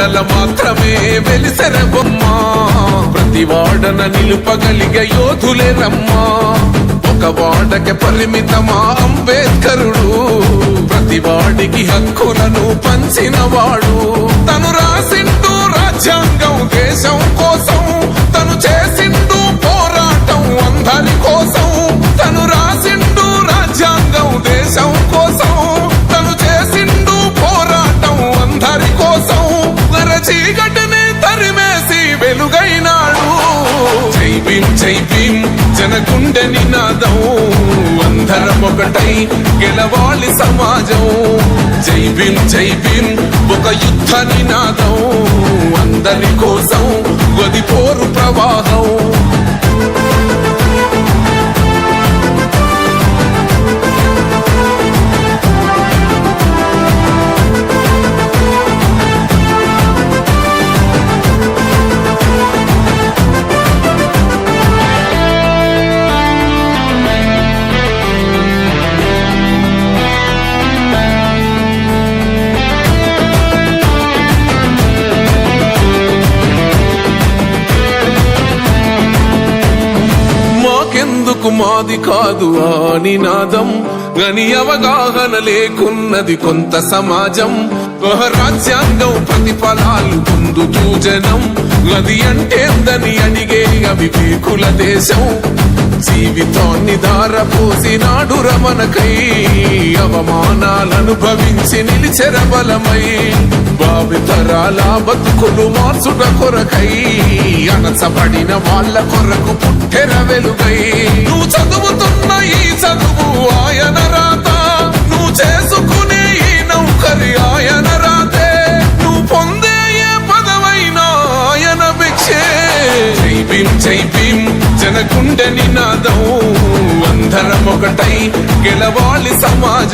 అండదండల మాత్రమే వెలిసెర బొమ్మ ప్రతి వాడన నిలుపగలిగే యోధులే రమ్మా ఒక వాడకి పరిమితమా అంబేద్కరుడు ప్రతి వాడికి హక్కులను పంచినవాడు తను రాసిండు రాజ్యాంగం దేశం కోసం తను చేసిండు పోరాటం అందరి కోసం తను రాసిండు రాజ్యాంగం దేశం కోసం తను చేసిండు పోరాటం అందరి కోసం చీకటిని తరిమేసి వెలుగైనాడు జై భీమ్ జై భీమ్ జనగుండె నినాదం అందరం ఒకటై గెలవాలి సమాజం జై భీమ్ ఒక యుద్ధ నినాదం అందరి కోసం గది పోరు ప్రవాహం ఎందుకు మాది కాదు ఆ నినాదం గని అవగాహన లేకున్నది కొంత సమాజం రాజ్యాంగం ప్రతిఫలాలు పొందుతూ జనం గది అంటేందని అడిగే అవివేకుల దేశం జీవితాన్ని ధారపోసినాడు రమణకై అవమానాలను భవించి నిలిచెర బలమై భావితరాల బతుకులు మార్చుట కొరకై అణచబడిన వాళ్ళ కొరకు పుట్టెర వెలుగై నువ్వు చదువుతున్న ఈ చదువు ఆయన రాత నువ్వు చేసుకునే ఈ నౌకరి ఆయన రాతే నువ్వు పొందే ఏ పదవైనా ఆయన భిక్షే జై భీమ్ జనగుండె నినాదం అందరం ఒకటై గెలవాలి సమాజం